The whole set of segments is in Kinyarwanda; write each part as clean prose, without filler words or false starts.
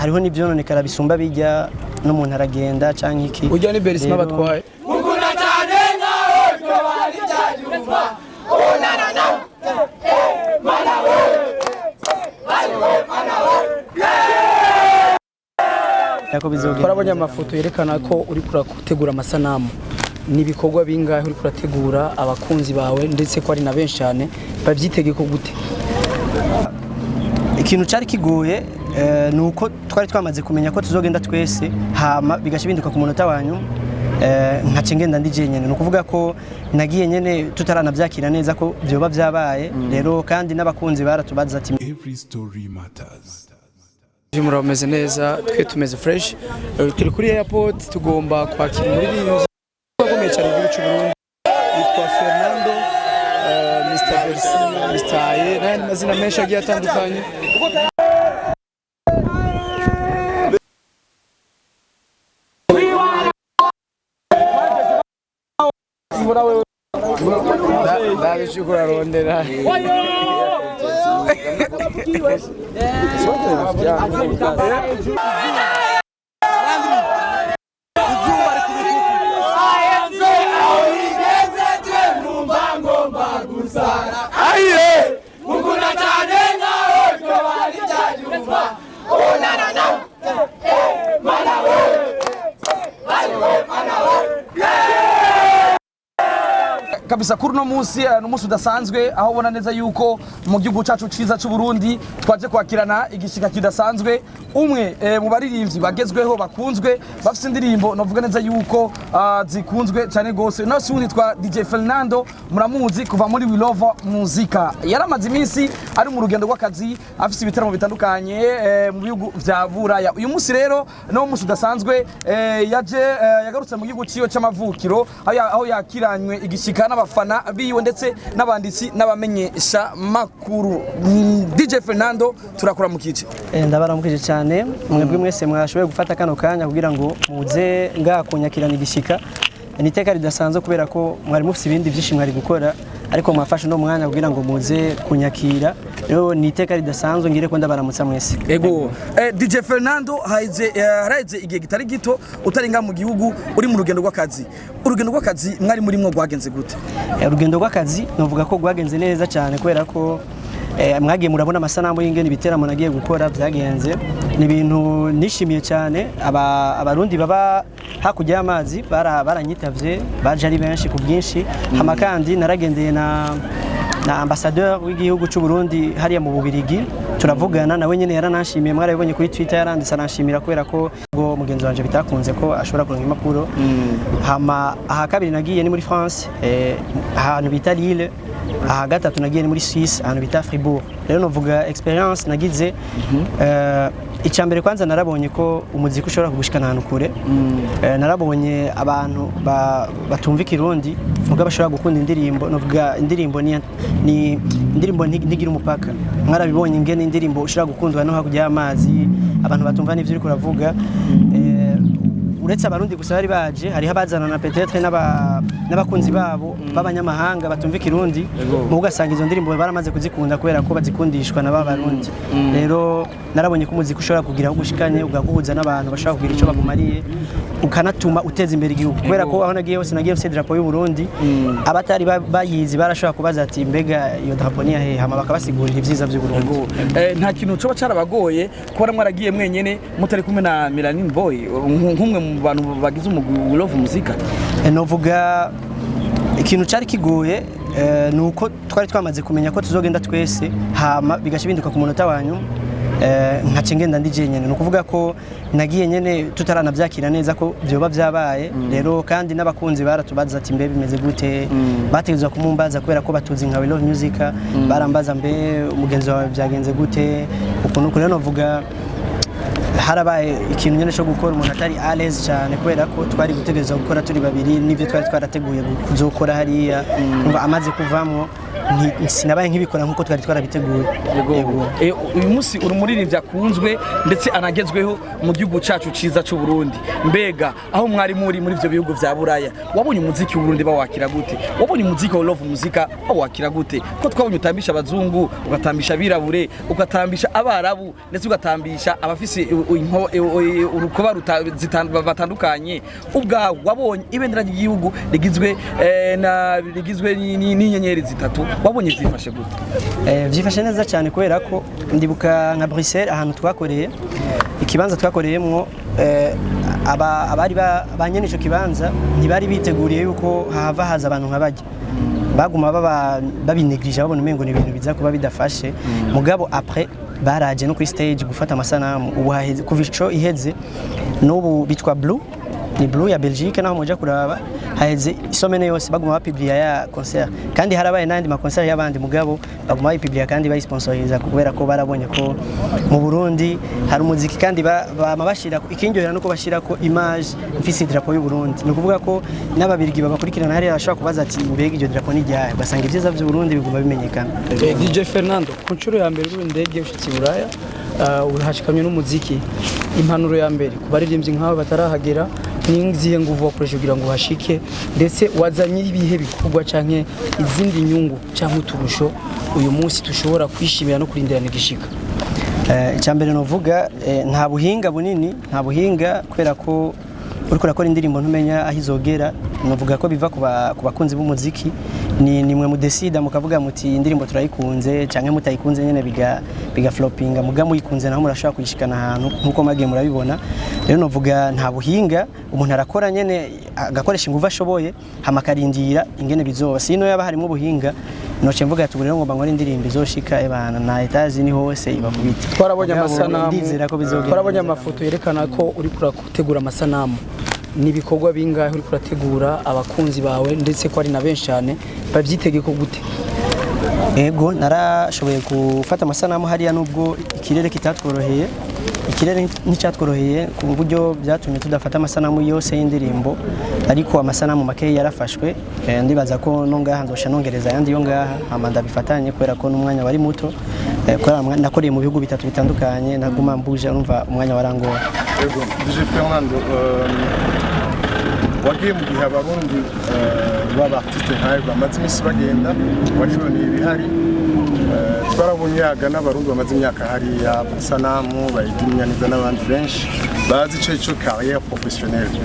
hariho n'ivyononekara bisumba bijya n'umuntu aragenda canke iki ujya ni Berisima batwaye mukunda cyane nkaho ryo bari ryajumva onana malawe yako bizogenda twarabonye amafoto yerekana ko uri kurategura amasanamu nibikorwa bingahe uri kurategura abakunzi bawe ndetse ko ari na benshi cyane bavyitege ko gute ikintu cyari kigoye nuko twari twamaze kumenya ko tuzogenda twese hama bigashi binduka ku munota wanyu nkace ngenda ndi jenyene nukuvuga ko nagiye nyene tutaranavyakira neza ko byoba byabaye rero kandi n'abakunzi baratubaza ati every story matters. Jimura umeze neza twe tumeze fresh turi kuri airport tugomba kwakira muri bintu bakomeye cyane igihugu cy'u Burundi yitwa Fernando Mr. Bersino Mr. Aye n'andi mazina menshi agiye atandukanye Ndabishukura rondera mukunda cyane nkaho ryo bari ryajumva onana malawe kabisa kuri no munsi n'umunsi udasanzwe aho ubona neza yuko mu gihugu cyacu ciza cy'u Burundi twaje kwakirana igishika kidasanzwe umwe mu baririmbyi bagezweho bakunzwe bafite indirimbo novuga neza yuko zikunzwe cyane gose no sundi twa DJ Fernando muramuzi kuva muri We Love Muzika yaramaze iminsi ari mu rugendo rw'akazi afite ibitaramo bitandukanye mu bihugu vya Buraya uyu munsi rero no munsi udasanzwe yaje yagarutse mu gihugu ciyo c'amavukiro aho yakiranywe igishika n'abafana biwe ndetse n'abanditsi n'abamenyesha makuru DJ Fernando turakora mu kice ndabaramukije cyane mwebwe mwese mwashoboye gufata kano kanya kugira ngo muze ngakunyakirana igishika niteka ridasanzwe kubera ko mwari mufite ibindi byinshi mwari gukora ariko mwafashe no mwanya kugira ngo muze kunyakira rero niteka ridasanzwe ngire ko ndabaramutsa mwese ego DJ Fernando haize igihe gitari gito utaringa mu gihugu uri mu rugendo rw'akazi urugendo rw'akazi mwari muri mwo gwagenze gute urugendo rw'akazi novuga ko gwagenze neza cyane kubera ko mwagiye murabona amasanamu y'ingene ibiteramo nagiye gukora byagenze ni ibintu nishimiye cyane abarundi baba hakurya y'amazi baranyitavye baje ari benshi ku bwinshi hama kandi naragendeye na ambassadeur w'igihugu cy'u Burundi hariya mu Bubirigi turavugana nawe nyene yaranashimiye mwarabibonye kuri Twitter yaranditse anashimira kubera ko ngo mugenzi wanje bitakunze ko ashobora kuronka impapuro hama aha kabiri nagiye ni muri France ahantu bita Lille aha gatatu nagiye ni muri Suisse ahantu bita Fribourg rero novuga experience nagize icyambere kwanza narabonye ko umuziki ushobora kugushikana ahantu kure narabonye abantu batumva ikirundi vuga bashobora gukunda indirimbo novuga indirimbo ni indirimbo ntigira umupaka mwarabibonye ingene indirimbo ushobora gukundwa no hakurya y'amazi abantu batumva n'ivyo uri kuravuga uretse abarundi gusa bari baje hariho abazana na peut-être n'abakunzi babo b'abanyamahanga batumva ikirundi mu ugasanga izo ndirimbo baramaze kuzikunda kubera ko bazikundishwa na babarundi rero narabonye ko umuziki ushobora kugira aho gushikanye ugaguhuza n'abantu bashobora kugira ico bagumariye ukanatuma uteza imbere igihugu kubera ko aho nagiye hose nagiye mfite drapeau y'u Burundi abatari bayizi barashobora kubaza ati mbega iyo drapeau ni yahe hama bakabasigurira ivyiza by'u Burundi nta kintu coba carabagoye kuba mwaragiye mwenyene mutari kumwe na Melanin Boy nk'umwe mu bantu bagize umugwi We Love Muzika novuga ikintu cyari kigoye nuko twari twamaze kumenya ko tuzogenda twese hama bigashi binduka ku munota wanyu nkace ngenda ndi jenyene nukuvuga ko nagiye nyene tutaranavyakira neza ko byoba byabaye rero kandi n'abakunzi baratubaza ati mbe bimeze gute bategezwa kumumbaza kubera ko batuzi nka We Love Music barambaza mbe umugenzi wawe byagenze gute ukuntu rero novuga harabaye ikintu nyene cyo gukora umuntu atari à l'aise cyane kubera ko twari gutegereza gukora turi babiri nivyo twari twarateguye kuzokora hariya ngo amaze kuvamwo sinabaye nk'ibikora nkuko twari twarabiteguye. Uyu munsi uri umuririmbyi akunzwe ndetse anagezweho mu gihugu cyacu ciza cy'u Burundi. Mbega aho mwari muri ivyo bihugu vya Buraya, wabonye umuziki w'u Burundi bawakira gute? Wabonye umuziki wa love muzika bawakira gute? Ko twabonye utambisha abazungu, ugatambisha abirabure, ugatambisha abarabu, ndetse ugatambisha abafise urukoba batandukanye. Ubwawe wabonye ibendera ry'igihugu rigizwe n'inyenyeri zitatu, wabonye zifashe gute? Vyifashe neza cyane kubera ko ndibuka nka Bruxelles ahantu twakoreye ikibanza twakoreyemwo, abari banyene ico kibanza ntibari biteguriye yuko hava haza abantu nk'abajya, baguma babineglige babona umengo ni ibintu biza kuba bidafashe. Mugabo après baraje no kuri stage gufata amasanamu. Ubu haheze kuva ico iheze n'ubu bitwa Blue, ni Blue ya Belgique naho moja kuraba, haheze isomene yose baguma bapublia ya concert, kandi harabaye nandi ma concert y'abandi mugabo baguma bapublia kandi bayisponsoriza kubera ko barabonye ko mu Burundi hari umuziki kandi bashira ikindyohera nuko bashira ko image ifise drapo y'u Burundi. Ni kuvuga ko n'ababirigi babakurikirana hari ashobora kubaza ati mbega iryo drapo ni ryahe, basanga ivyiza by'u Burundi biguma bimenyekana. DJ Fernando, ku nshuro ya mbere urindege ushitse Buraya, urahashikamye n'umuziki. Impanuro ya mbere ku baririmbyi nkawe batarahagera n'inzihe nguvu wakoresha kugira ngo hashike, ndetse wazanye ibihe bikorwa canke izindi nyungu canke uturusho uyu munsi tushobora kwishimira no kurindirana igishika? Icyambere novuga nta buhinga bunini, nta buhinga kubera ko uriko urakora indirimbo ntumenya aho izogera. Novuga ko biva ku bakunzi b'umuziki, ni mwe mudesida mukavuga muti indirimbo turayikunze canke mutayikunze nyene biga floppinga, muga muyikunze naho murashaka kuyishikana ahantu nkuko magiye murabibona. Rero novuga nta buhinga, umuntu arakora nyene agakoresha ingufu ashoboye hamakarindira ingene bizoba. Sino yaba harimo ubuhinga noce mvuga ati rero ngomba nkora indirimbo izoshika ebana na etazi ni hose ibakubita. Twarabonye amasanamu, ndizera ko bizogenda. Twarabonye amafoto yerekana ko uri kurategura amasanamu. Nibikorwa bingahe uri kurategura abakunzi bawe, ndetse ko ari na benshi cyane bavyitege ko gute? Ego narashoboye gufata amasanamu hariya nubwo ikirere kitatworoheye, ikirere nticyatworoheye ku buryo byatumye tudafata amasanamu yose y'indirimbo, ariko amasanamu make yarafashwe. Ndibaza ko no ngaha nzosha nongereza yandi yo ngaha amanda bifatanye kubera ko n'umwanya wari muto, kubera nakoreye mu bihugu bitatu bitandukanye naguma mbuje urumva umwanya warangora. Ego DJ Fernando, wagiye mu gihe abarundi b'abartiste nkawe bamaze iminsi bagenda, wajiboneye ibihari, twarabonye yaga n'abarundi bamaze imyaka hariya sanamu bayiginyaniza n'abandi benshi bazi ico carrière professionnelle.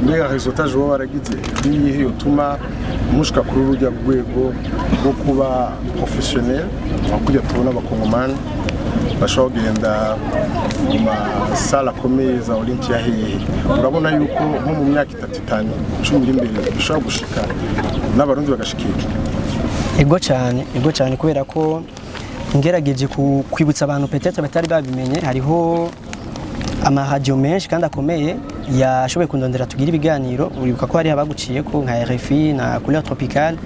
Mbega resultat jo waragize ibihe yotuma mushika kuri urujya rwego rwo kuba professionnel, bakujya tubona abakongomani bashobora kugenda mu masala akomeye za Olympia hehe. Urabona yuko nko mu myaka 3-5 10 imbere bishobora gushika n'abarundi bagashikira? Ego cyane kubera ko ngerageje kwibutsa abantu peut-être batari babimenye, hariho amaradio menshi kandi akomeye yashoboye kundondera tugira ibiganiro. Uribuka ko hari abaguciye ko nka RFI na Couleur Tropicale,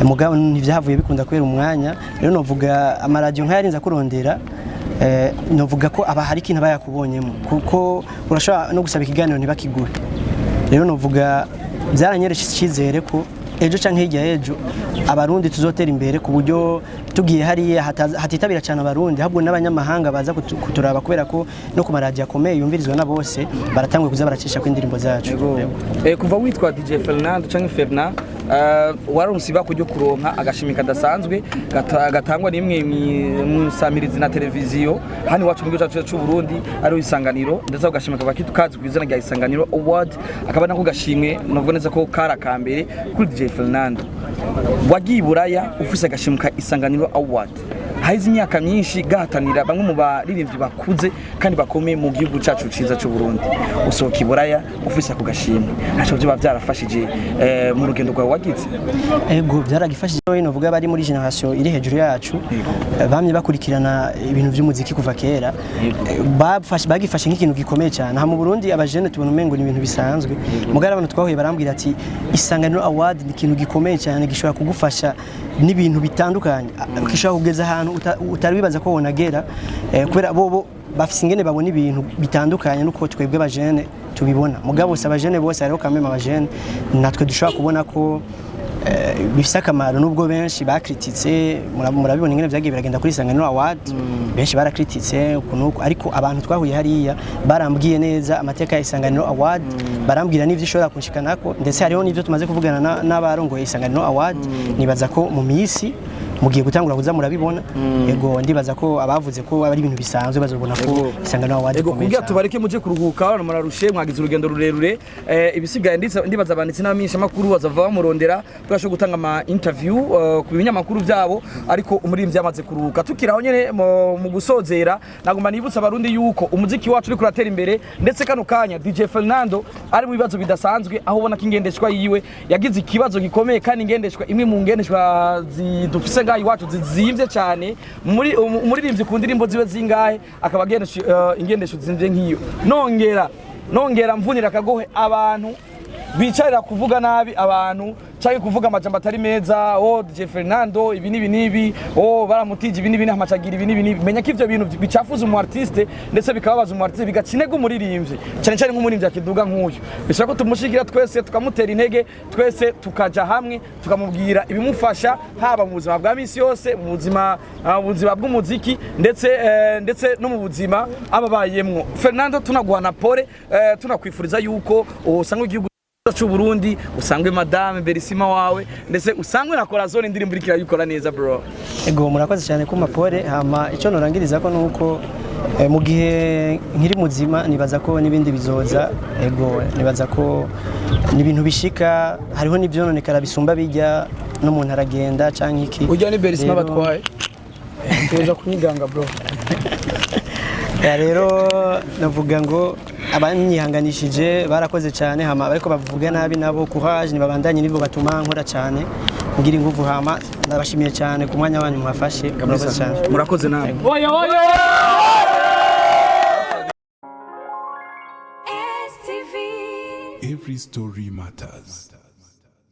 mugabo ntivyavuye bikunda kubera umwanya. Rero novuga amaradio nkayarinza kurondera, novuga ko aba hari ikintu bayakubonyemo kuko urashobora no gusaba ikiganiro ntibakigure. Rero novuga byaranyereje icyizere ko ejo canke hirya ejo abarundi tuzotera imbere ku buryo tugiye hariya hatitabira cyane abarundi, ahubwo n'abanyamahanga baza kuturaba kubera ko no ku maradiyo akomeye yumvirizwa na bose baratangwe kuza baracisha ko indirimbo zacu. Kuva witwa DJ Fernando canke Ferna, waronse ibako ryo kuronka agashimika kadasanzwe gatangwa nimwe mu samirizi na televiziyo hano iwacu mu gihugu cyacu cy'u Burundi ari Isanganiro, ndetse agashimika bakitwazi kwizana rya Isanganiro Award, akaba nako gashimwe novuga neza ko karaka mbere kuri DJ Fernando. Wagiye Buraya ufise agashimika Isanganiro Award, haize imyaka myinshi gahatanira bamwe mu baririmbyi bakuze kandi bakomeye mu gihugu cyacu ciza cy'u Burundi. Usohoka Buraya ufise ako gashimwe, naco byo bavyarafashije mu rugendo rwawe wagize? Ego byaragifashije we novuga bari muri generation iri hejuru yacu, bamye bakurikirana ibintu by'umuziki kuva kera, bagifashe nk'ikintu gikomeye cyane. Ha mu Burundi abajene tubona umengo ni ibintu bisanzwe, mugara abantu twahuye barambwira ati Isanganiro Award ni ikintu gikomeye cyane gishobora kugufasha n'ibintu bitandukanye, gishobora kugeza ahantu utari wibaza ko wonagera, kubera bo bafise ingene babona ibintu bitandukanye nuko twebwe abajene tubibona. Mugabo se abajene bose hariho kameme abajene natwe dushobora kubona ko bifise akamaro nubwo benshi bakrititse murabibona ingene vyagiye biragenda kuri Isanganiro Award benshi barakrititse ukunuko ariko abantu twahuye hariya barambwiye neza amateka ya Isanganiro Award barambwira n'ivyo ishobora kunshikanako ndetse hariho n'ivyo tumaze kuvugana n'abarongoye Isanganiro Award nibaza ko mu misi mugiye gutangura kuza murabibona yego ndibaza ko abavuze ko ari ibintu bisanzwe bazobona ko Isanganiro Award yego kugira tubareke muje kuruhuka hano murarushe mwagize urugendo rurerure ibisigaye ndibaza abanditsi n'abamisha makuru bazava bamurondera twasho gutanga ama interview ku binyamakuru byabo ariko umuririmbyi yamaze kuruhuka tukiraho nyene mu gusozera nagomba nibutsa abarundi yuko umuziki wacu uri kuratera imbere ndetse kano kanya DJ Fernando ari mu bibazo bidasanzwe aho ubona ko ingendeshwa yiwe yagize ikibazo gikomeye kandi ingendeshwa imwe mu ngendeshwa zidufise ngayi wacu zizimvye cyane umuririmbyi ku ndirimbo ziwe zingahe akaba ingendesho zimvye nk'iyo nongera mvunira akagohe abantu bicarira kuvuga nabi abantu cyangwa kuvuga amajambo atari meza DJ Fernando ibi nibi baramutije ibi nibi amacagira ibi nibi menya ko ivyo bintu bicafuza umu artiste ndetse bikababaza umu artiste bigacinega umuririmbyi cyane nk'umuririmbyi akiduga nk'uyu bishaka ko tumushikira twese tukamutera intege twese tukaja hamwe tukamubwira ibimufasha haba mu buzima bwa misi yose mu buzima bw'umuziki ndetse no mu buzima ababayemwo Fernando tunaguhana pole tunakwifuriza yuko usanga igihugu cy'u Burundi usangwe madame Berisima wawe ndetse usangwe na Corazon indirimbo irikira yikora neza bro ego murakoze cyane ku mapore hama icyo norangiriza ko nuko mu gihe nkiri muzima nibaza ko nibindi bizoza ego nibaza ko nibintu bishika hariho n'ivyononekara bisumba bijya no muntu aragenda canke iki ujya ni Berisima batwaye tuza kunyiganga bro rero navuga ngo abanyihanganishije barakoze cyane hama ariko bavuga nabi nabo courage nibabandanye nibo batuma nkora cyane ngira ingufu hama ndabashimiye cyane ku mwanya wanyu mwafashe murakoze nawe Every story matters.